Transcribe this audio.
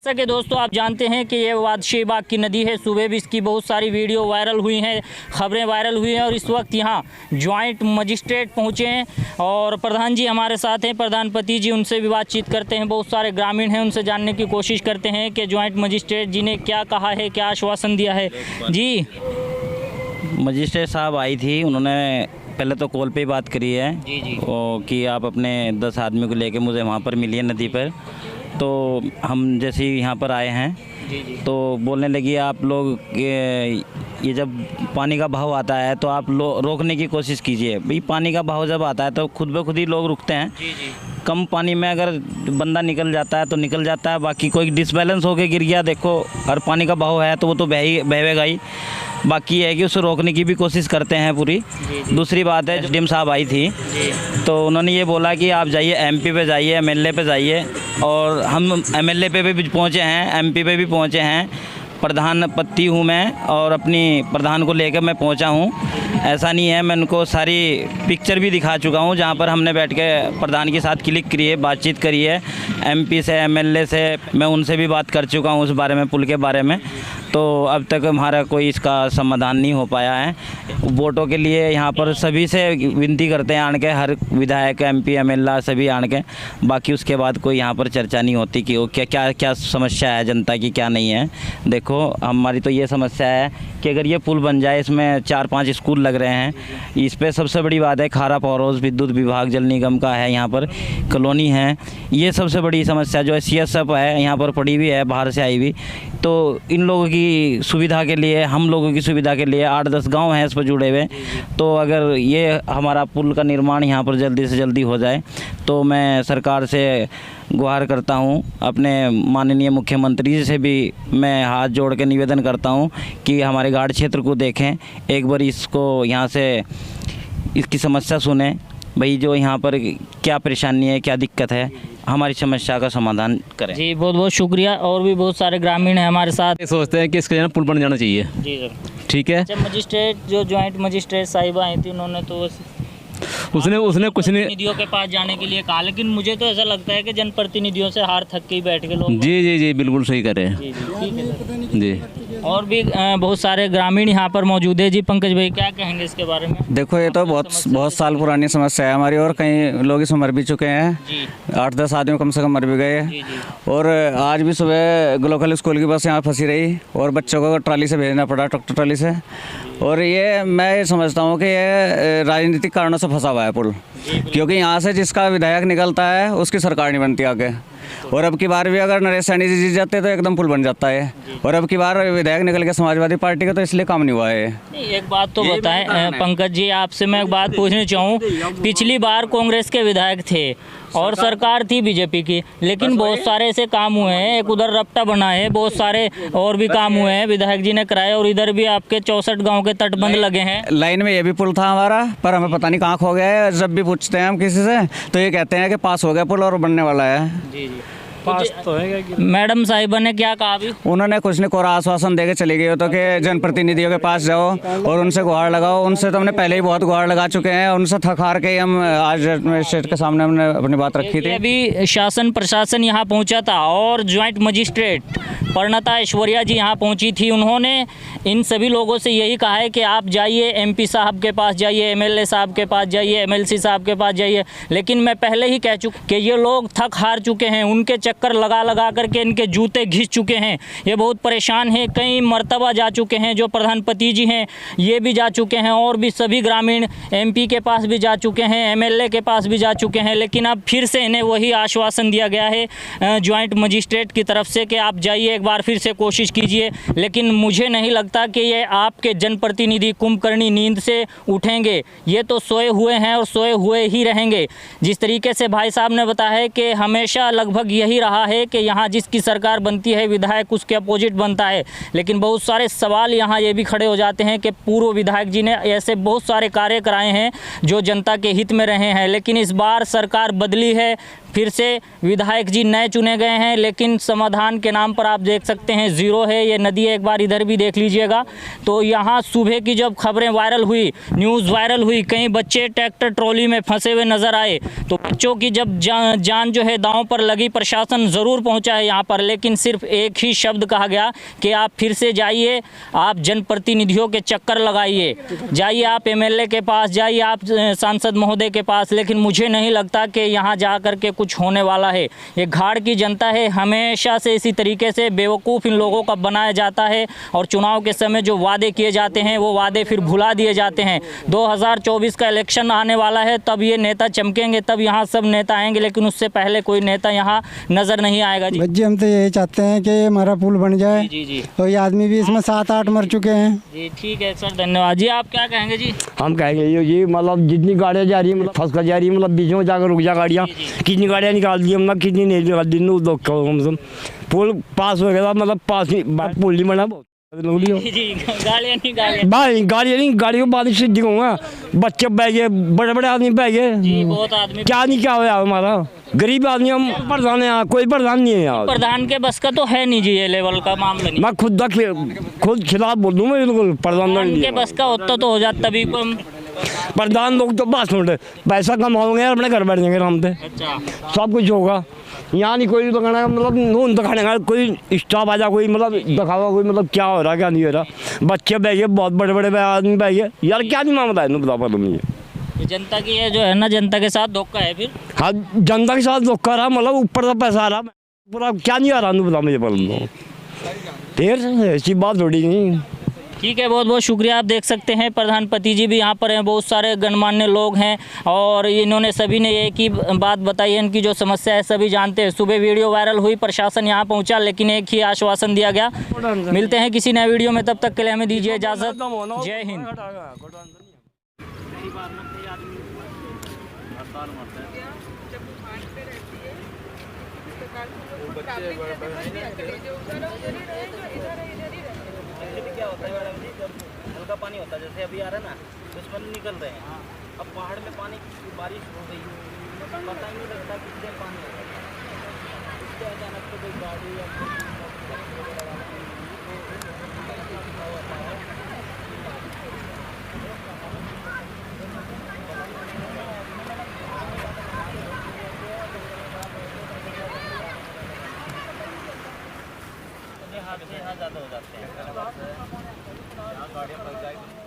जैसा कि दोस्तों आप जानते हैं कि ये वादशी बाग की नदी है। सुबह भी इसकी बहुत सारी वीडियो वायरल हुई हैं, खबरें वायरल हुई हैं और इस वक्त यहाँ जॉइंट मजिस्ट्रेट पहुँचे हैं और प्रधान जी हमारे साथ हैं, प्रधानपति जी। उनसे भी बातचीत करते हैं। बहुत सारे ग्रामीण हैं, उनसे जानने की कोशिश करते हैं कि जॉइंट मजिस्ट्रेट जी ने क्या कहा है, क्या आश्वासन दिया है। जी मजिस्ट्रेट साहब आई थी, उन्होंने पहले तो कॉल पे ही बात करी है जी कि आप अपने 10 आदमी को लेके मुझे वहाँ पर मिलिए नदी पर। तो हम जैसे ही यहाँ पर आए हैं जी तो बोलने लगी आप लोग ये जब पानी का बहाव आता है तो आप रोकने की कोशिश कीजिए। भाई पानी का बहाव जब आता है तो खुद ब खुद ही लोग रुकते हैं। कम पानी में अगर बंदा निकल जाता है तो निकल जाता है, बाकी कोई डिसबैलेंस होकर गिर गया, देखो और पानी का बहाव है तो वो तो बहेगा ही। बाकी ये है कि उसे रोकने की भी कोशिश करते हैं पूरी। दूसरी बात है, डीएम साहब आई थी तो उन्होंने ये बोला कि आप जाइए एमपी पे जाइए, एमएलए पे जाइए। और हम एमएलए पे भी पहुँचे हैं, एमपी पे भी पहुँचे हैं। प्रधानपति हूँ मैं और अपनी प्रधान को लेकर मैं पहुँचा हूँ। ऐसा नहीं है, मैं उनको सारी पिक्चर भी दिखा चुका हूँ जहाँ पर हमने बैठ के प्रधान के साथ क्लिक करी है, बातचीत करी है। एमपी से, एमएलए से मैं उनसे भी बात कर चुका हूँ उस बारे में, पुल के बारे में। तो अब तक हमारा कोई इसका समाधान नहीं हो पाया है। वोटों के लिए यहाँ पर सभी से विनती करते हैं आन के, हर विधायक, एमपी, एमएलए सभी आन के। बाकी उसके बाद कोई यहाँ पर चर्चा नहीं होती कि वो क्या समस्या है जनता की, क्या नहीं है। देखो हमारी तो ये समस्या है कि अगर ये पुल बन जाए, इसमें 4-5 स्कूल लग रहे हैं, इस पर सबसे बड़ी बात है खारा पौरोज विद्युत विभाग जल निगम का है, यहाँ पर कॉलोनी है। ये सबसे बड़ी समस्या जो है CSF है यहाँ पर पड़ी हुई है, बाहर से आई हुई। तो इन लोगों की सुविधा के लिए, हम लोगों की सुविधा के लिए 8-10 गांव हैं इस पर जुड़े हुए। तो अगर ये हमारा पुल का निर्माण यहाँ पर जल्दी से जल्दी हो जाए तो मैं सरकार से गुहार करता हूँ। अपने माननीय मुख्यमंत्री जी से भी मैं हाथ जोड़ के निवेदन करता हूँ कि हमारे घाट क्षेत्र को देखें एक बार, इसको यहाँ से इसकी समस्या सुने। भाई जो यहाँ पर क्या परेशानी है, क्या दिक्कत है, हमारी समस्या का समाधान करें। जी बहुत बहुत शुक्रिया। और भी बहुत सारे ग्रामीण हैं हमारे साथ। सोचते हैं कि इसके लिए पुल बन जाना चाहिए। जी सर, ठीक है। जब मजिस्ट्रेट जो जॉइंट मजिस्ट्रेट साहिबा आई थी, उन्होंने तो उसने कुछ नहीं, प्रतिनिधियों के पास जाने के लिए कहा, लेकिन मुझे तो ऐसा लगता है कि जनप्रतिनिधियों से हार थक के ही बैठ के लोग। जी बिल्कुल सही कर रहे हैं। जी ठीक है सर। जी और भी बहुत सारे ग्रामीण यहाँ पर मौजूद है। जी पंकज भाई क्या कहेंगे इसके बारे में? देखो ये तो बहुत साल पुरानी समस्या है हमारी, और कई लोग इसमें मर भी चुके हैं। 8-10 आदमी कम से कम मर भी गए। और आज भी सुबह लोकल स्कूल की बस यहाँ फंसी रही और बच्चों को ट्राली से भेजना पड़ा, ट्रैक्टर ट्राली से। और ये मैं ये समझता हूँ कि ये राजनीतिक कारणों से फंसा हुआ है पुल, क्योंकि यहाँ से जिसका विधायक निकलता है उसकी सरकार नहीं बनती आगे। और अब की बार भी अगर नरेश सैनी जी जीत जाते तो एकदम पुल बन जाता है। और अब की बार विधायक निकल के समाजवादी पार्टी का, तो इसलिए काम नहीं हुआ है। एक बात तो बताएं पंकज जी, आपसे मैं एक बात पूछना चाहूँ। पिछली बार कांग्रेस के विधायक थे और सरकार थी बीजेपी की, लेकिन बहुत सारे ऐसे काम हुए हैं। एक उधर रपटा बना है, बहुत सारे और भी काम हुए हैं विधायक जी ने कराए। और इधर भी आपके 64 गांव के तटबंध लगे हैं। लाइन में ये भी पुल था हमारा, पर हमें पता नहीं कहाँ खो गया है। जब भी पूछते हैं हम किसी से तो ये कहते हैं कि पास हो गया पुल और बनने वाला है। जी पास तो है। मैडम साहिबा ने क्या कहा अभी? उन्होंने कुछ नहीं, कोरा आश्वासन देके चली गई हो तो कि जनप्रतिनिधियों के पास जाओ और उनसे गुहार लगाओ। उनसे तो हमने पहले ही बहुत गुहार लगा चुके हैं, उनसे थक हार के हम आज मजिस्ट्रेट के सामने हमने अपनी बात रखी थी। अभी शासन प्रशासन यहाँ पहुँचा था और ज्वाइंट मजिस्ट्रेट पर्णता ऐश्वर्या जी यहाँ पहुँची थी। उन्होंने इन सभी लोगों से यही कहा है कि आप जाइए MP साहब के पास जाइए, MLA साहब के पास जाइए, MLC साहब के पास जाइए। लेकिन मैं पहले ही कह चुका कि ये लोग थक हार चुके हैं, उनके चक्कर लगा करके इनके जूते घिस चुके हैं। ये बहुत परेशान हैं, कई मर्तबा जा चुके हैं। जो प्रधानपति जी हैं ये भी जा चुके हैं और भी सभी ग्रामीण MP के पास भी जा चुके हैं, MLA के पास भी जा चुके हैं। लेकिन अब फिर से इन्हें वही आश्वासन दिया गया है ज्वाइंट मजिस्ट्रेट की तरफ से कि आप जाइए, एक बार फिर से कोशिश कीजिए। लेकिन मुझे नहीं लगता कि ये आपके जनप्रतिनिधि कुंभकर्णी नींद से उठेंगे। ये तो सोए हुए हैं और सोए हुए ही रहेंगे। जिस तरीके से भाई साहब ने बताया है कि हमेशा लगभग यही रहा है कि यहाँ जिसकी सरकार बनती है विधायक उसके अपोजिट बनता है। लेकिन बहुत सारे सवाल यहाँ ये भी खड़े हो जाते हैं कि पूर्व विधायक जी ने ऐसे बहुत सारे कार्य कराए हैं जो जनता के हित में रहे हैं। लेकिन इस बार सरकार बदली है, फिर से विधायक जी नए चुने गए हैं, लेकिन समाधान के नाम पर आप देख सकते हैं ज़ीरो है। ये नदी एक बार इधर भी देख लीजिएगा। तो यहाँ सुबह की जब खबरें वायरल हुई, न्यूज़ वायरल हुई, कई बच्चे ट्रैक्टर ट्रॉली में फंसे हुए नज़र आए, तो बच्चों की जब जान जो है दांव पर लगी, प्रशासन ज़रूर पहुँचा है यहाँ पर, लेकिन सिर्फ एक ही शब्द कहा गया कि आप फिर से जाइए, आप जनप्रतिनिधियों के चक्कर लगाइए, जाइए आप एमएलए के पास, जाइए आप सांसद महोदय के पास। लेकिन मुझे नहीं लगता कि यहाँ जा कर के कुछ होने वाला है। ये घाट की जनता है, हमेशा से इसी तरीके से बेवकूफ़ इन लोगों का बनाया जाता है और चुनाव के समय जो वादे किए जाते हैं वो वादे फिर भुला दिए जाते हैं। 2024 का इलेक्शन आने वाला है, तब ये नेता चमकेंगे, तब यहाँ सब नेता आएंगे, लेकिन उससे पहले कोई नेता यहाँ नज़र नहीं आएगा। जी हम तो यही चाहते हैं कि हमारा पुल बन जाए। जी जी और ये आदमी भी इसमें 7-8 मर चुके हैं। जी ठीक है सर, धन्यवाद। जी आप क्या कहेंगे? जी हम कहेंगे ये मतलब जितनी गाड़ियाँ जा रही है मतलब फंस कर जा रही है, मतलब बीच में जाकर रुक जा गाड़ियाँ, कितनी गाड़ियाँ निकाल दी मतलब कितनी नहीं निकाल दी। पुल पास हो गया, मतलब पास नहीं, पुल नहीं बना जी गाड़ियाँ नहीं गाड़ियों बारिश से दिखाऊंगा, बच्चे बह गए, बड़े बड़े आदमी बह गए, बहुत आदमी क्या नहीं क्या हुआ हमारा गरीब आदमी, हम प्रधान है यहाँ, कोई प्रधान नहीं है यहाँ। प्रधान के बस का तो है नहीं जी, ये लेवल का मामला नहीं। मैं खुद खिलाफ बोल दूँ मैं, बिल्कुल प्रधान के बस का होता तो हो जाता, तभी को प्रधान लोग तो बस छोटे पैसा कमाओगे अपने घर बैठ जाएंगे आराम से। अच्छा सब कुछ होगा यहाँ, नहीं कोई दिखाना, मतलब नून दिखाने का कोई स्टाफ आ जा, कोई मतलब दिखावा, कोई मतलब क्या हो रहा क्या नहीं हो रहा। बच्चे बह गए, बहुत बड़े बड़े आदमी बह गए यार, क्या नहीं मामला है बता पर मुझे। जनता की ये जो है ना, जनता के साथ धोखा है फिर। हाँ जनता के साथ धोखा रहा, मतलब ऊपर से पैसा आ रहा, पूरा क्या नहीं आ रहा बता मुझे पर, फिर ऐसी बात थोड़ी नहीं। ठीक है, बहुत बहुत शुक्रिया। आप देख सकते हैं प्रधानपति जी भी यहाँ पर हैं, बहुत सारे गणमान्य लोग हैं और इन्होंने सभी ने एक ही बात बताई है, इनकी जो समस्या है सभी जानते हैं। सुबह वीडियो वायरल हुई, प्रशासन यहाँ पहुँचा, लेकिन एक ही आश्वासन दिया गया। मिलते हैं किसी नए वीडियो में, तब तक के लिए हमें दीजिए इजाज़त। जय हिंद। क्या होता है मैडम जी, जब हल्का पानी होता है जैसे अभी आ रहा है ना, तो उसमें निकल रहे हैं। अब पहाड़ में पानी की बारिश हो गई, पता ही नहीं लगता कितने पानी होता है, इसके अचानक से कोई गाड़ी या हाथ से यहाँ ज़्यादा हो जाते हैं, गाड़ियाँ फंस जाएगी।